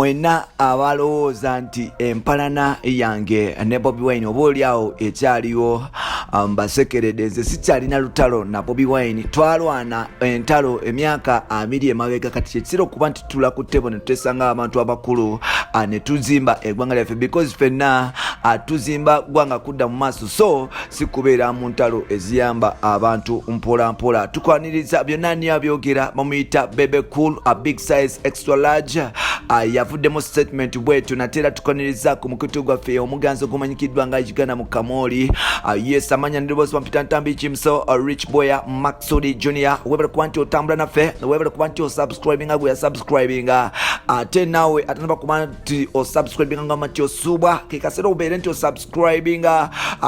mwena abalowooza nti empalana yange ne Bobi Wine oboolyawo ekyaliwo basekeredde nze sikyalina lutalo na Bobi Wine. Twalwana entalo emyaka 2 emabega, kati kyekisira okuba nti tula ku ttebo ne tutesanga abantu abakulu ne tuzimba eggwanga lyaffe, because ffenna tuzimba ggwanga kudda mu maaso, so si kubeera mu ntalo eziyamba abantu mpola mpola. Tukwaniriza byonna ani abyogera bamuyita Bebe Cool, a big size extra large. Yavuddemu statement bwetu natera tukwaniriza ku mukutu gwaffe omuganzo gumanyikiddwa nga Uganda mu Kamoli. Yes, amanya ndibozi wampita ntambi chimso Rich Boya Maxodi Junior. Webera kuba nti otambula naffe, webera kuba nti osubscribing agwe ya subscribing. Ate nawe atanaba kuba nti osubscribing nga mati osubwa kekasera ubeere nti osubscribing.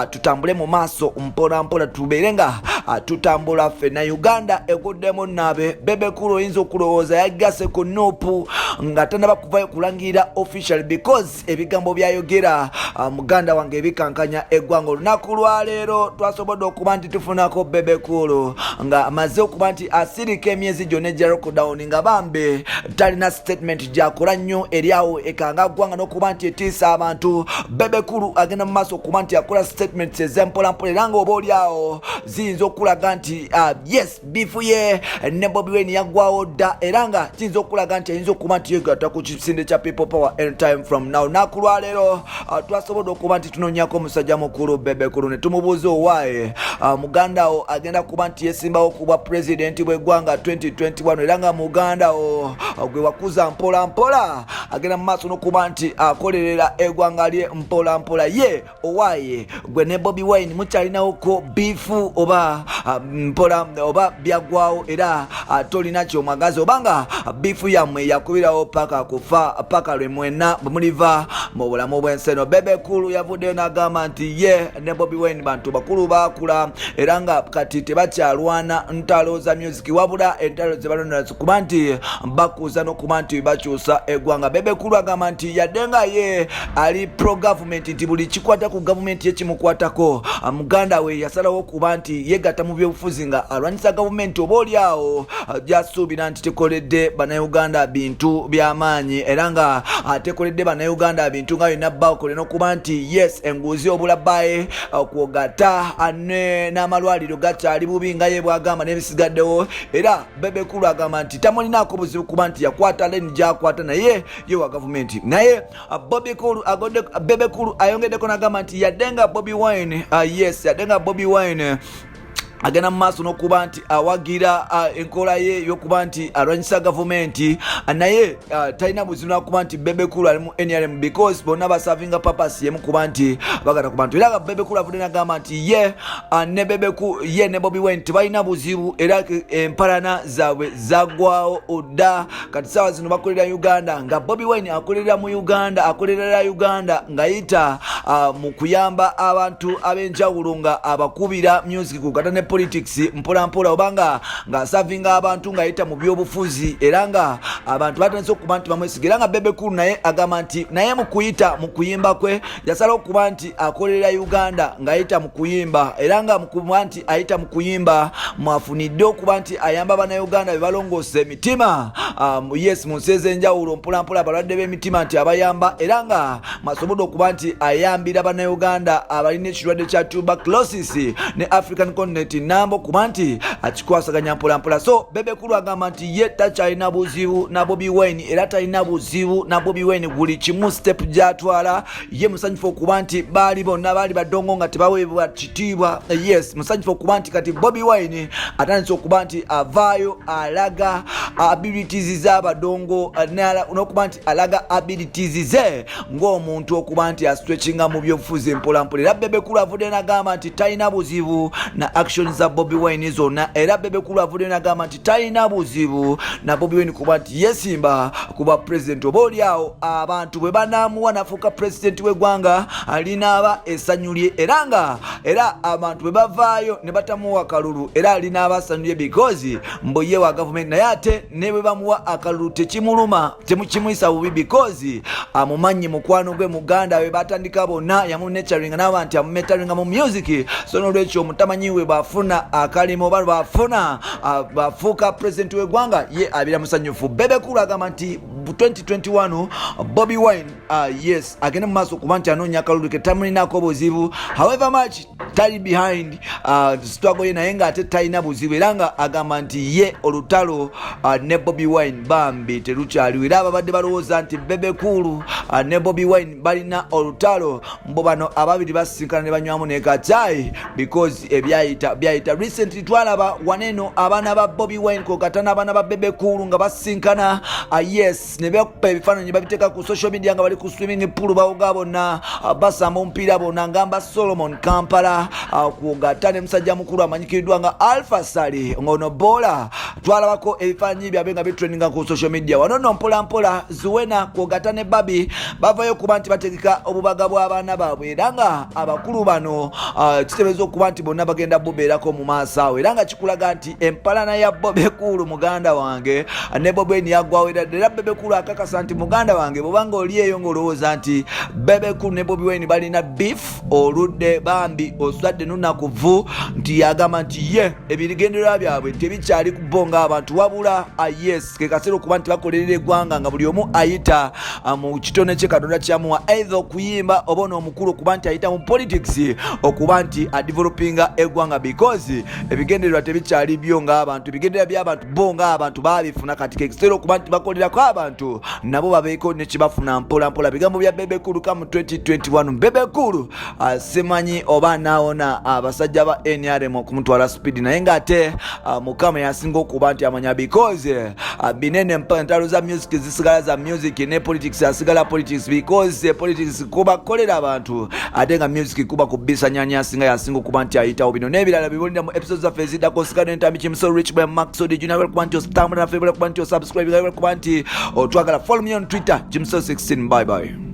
Tutambule mu maaso mpola mpola, tubeere nga tutambula ffenna. Uganda eguddemu nabe. Bebe Cool oyinza okulowooza yagase ku nuupu nga tanaba kuvayo kulangira official, because ebigambo byayogera muganda wange ebikankanya eggwanga. Olunaku lwaleero twasobodde okuba nti tufunako Bebe Cool nga amaze okuba nti asirika emyezi gyonna egya lockdown nga bambe talina statement gyakola nnyo eryawo ekanga ggwanga n'okuba nti etiisa abantu. Bebe Cool agenda mu maaso okuba nti akola statements ez'empolampola era nga oba olyawo ziyinza okulaga nti yes, bifu ye ne Bobi Wine yaggwawo dda, era nga kiyinza okulaga nti ayinza okuba nti yegatta ku kisinde kya People Power anytime from now. Olunaku lwaleero twasobodde okuba nti tunoonyako omusajja mukulu Bebe Cool ne tumubuuza owaaye mugandawo agenda kuba nti yesimbawo kuba president bw'eggwanga 2021, era nga mugandawo gwe wakuza mpola mpola agenda mu maaso n'okuba nti akolerera eggwanga lye mpola mpola. Ye owaaye gwe ne Bobi Wine mukyalinawoko bifu oba mpola oba byaggwawo, era tolina kyomwagazi obanga bifu yammwe yakubirawo paka kufa paka lwe mwena bwe muliva mu bulamu bw'enseno. Bebe Cool yavuddeyo n'agamba nti ye ne Bobi Wine bantu bakulu baakula era nga kati tebakyalwana ntalo za music wabula entalo ze balonera kuba nti bakuza n'okuba nti bakyusa eggwanga. Bebe Cool agamba nti yadde nga ye ali pro government nti buli kikwata ku government ye kimukwatako, muganda we yasalawo okuba nti yegatta mu byobufuzi nga alwanyisa government oba olyawo gyasuubira nti tekoledde bannayuganda bintu by'amaanyi, era nga tekoledde bannayuganda bintu nga yonna bakole n'okuba nti yes, enguzi obulabbaye okwogatta n'amalwaliro gakyali bubi nga ye bwagamba n'ebisigaddewo. Era Bebe Cool agamba nti tamulinaako buzibu kuba nti yakwata leni gyakwata naye ye wa gavumenti. Naye Bebe Cool ayongeddeko n'agamba nti yadde nga Bobi Wine yadde nga Bobi Wine agenda mu maaso n'okuba nti awagira enkola ye y'okuba nti alwanyisa gavumenti, naye talina buzibu n'okuba nti Bebe Cool ali mu NRM, because bonna basavinga purpose yemu kuba nti bagata ku bantu. Era Bebe Cool avudde n'agamba nti ye ne Bobi Wine tebalina buzibu, era empalana zaabwe zaggwawo odda. Kati saawa zino bakolera Uganda, nga Bobi Wine akolerera Uganda ng'ayita mu kuyamba abantu ab'enjawulo nga abakubira music ku kata ne politics mpola mpola, obanga nga savinga abantu ng'ayita mu byobufuzi, era nga abantu batandise okuba nti bamwesiga. Era nga Bebe Cool naye agamba nti naye mu kuyita mu kuyimba kwe yasala okuba nti akolerera Uganda ng'ayita mu kuyimba, era nga mukuba nti ayita mu kuyimba mwafunidde okuba nti ayamba bannayuganda be balongoosa emitima yes mu nsi ez'enjawulo mpola mpola abalwadde b'emitima nti abayamba, era nga mwasobodde okuba nti ayambira bannayuganda abalina ekirwadde kya tuberculosis ne African continent nambo kuba nti akikwasaganya mpola mpola. So Bebe Cool agamba nti ye takyalina buzibu na Bobi Wine, era talina buzibu na Bobi Wine buli kimu step gyatwala. Ye musanyufu okuba nti baali bonna baali badongo nga tebaweebwa kitiibwa. Yes, musanyufu okuba nti kati Bobi Wine atandise okuba nti avaayo alaga abilities z'abadongo n'okuba nti alaga abilities ze ng'omuntu okuba nti astretchinga mu byobufuzi mpola mpola. Era Bebe Cool avudde n'agamba nti talina buzibu na action za Bobi Wine zonna, era Bebe Cool avudde n'agamba nti talina buzibu na Bobi Wine kuba nti yesimba kuba president oba olyawo abantu bwe banaamuwa nafuuka president w'eggwanga alinaaba esanyulye, era abantu bwe bavaayo ne batamuwa akalulu era alinaaba asanyulye, because mboye wa government. Naye ate ne bwe bamuwa akalulu tekimuluma, temukimuyisa bubi, because amumanyi mukwano gwe muganda we batandika bonna yamunetaringa n'aba nti amumetaringa mu music. So n'olwekyo mutamanyiwe bafuna akalimo oba bafuuka president w'eggwanga ye abira musanyufu. Bebe Cool agamba nti of 2021 Bobby Wine yes agenda mu maaso kuba nti anoonya akalulu ke tamulinako buzibu however much tali behind struggle ye naye nga ate talina buzibu era nga agamba nti ye olutalo ne Bobby Wine bambi terukyaliwo era ababadde balowooza nti Bebe Cool ne Bobby Wine balina olutalo mbo bano ababiri basinkana ne banywamu ne kacaayi because byayita recently twalaba waneno abaana ba Bobby Wine kokatana abaana ba Bebe Cool nga basinkana yes ne bekupa ebifaananyi babiteeka ku social media nga bali ku swimming pool bawoga bonna basamba omupiira bonna ngamba Solomon Kampala kugatta ne musajja mukulu amanyikiddwa nga Alpha Sali ngono bola twalabako ebifaananyi byabwe nga bitrendinga ku social media wanono mpola Zuwena kugatta ne Babi bavayo kuba nti bategeka obubaga bw'abaana baabwe era nga abakulu bano kitegeeza okuba nti bonna bagenda bubeerako mu maaso awo era nga kikulaga nti empalana ya Bebe Cool muganda wange ne Bobby Wine yaggwawo era Bebe Cool akakasa nti muganda wange bwobanga oli eyo ng'olowooza nti Bebe Cool ne Bobby Wine balina beef oludde bambi oswadde nunakuvu nti yagamba nti ye ebigendererwa byabwe tebikyali kubonga abantu wabula yes ke kaseera okuba nti bakolerera eggwanga nga buli omu ayita mu kitone kye Katonda kyamuwa either okuyimba oba n'omukulu okuba nti ayita mu politics okuba nti adevelopinga eggwanga because ebigendererwa tebikyali byo ng'abantu ebigendererwa by'abantu bo ng'abantu babifuna kati ke kaseera okuba nti bakolerako abantu nabo babeeko ne kibafuna mpola bigambo bya Bebe Cool mu 2021 Bebe Cool simanyi oba naawona abasajja ba NRM okumutwala speed naye ng'ate mukama yasinga okuba nti amanya because binene mpantalo za music zisigala za music ne politics asigala politics because politics kuba kolera abantu ate nga music kuba kubisa nyanya asinga yasinga okuba nti ayitawo bino n'ebirala bibulira mu episodes za Fezida Kosikano Entambi Kimso Rich by Max Odi Junior welcome to stamina favorite kuba nti subscribe welcome kuba nti otwagala follow me on Twitter Kimso 16 bye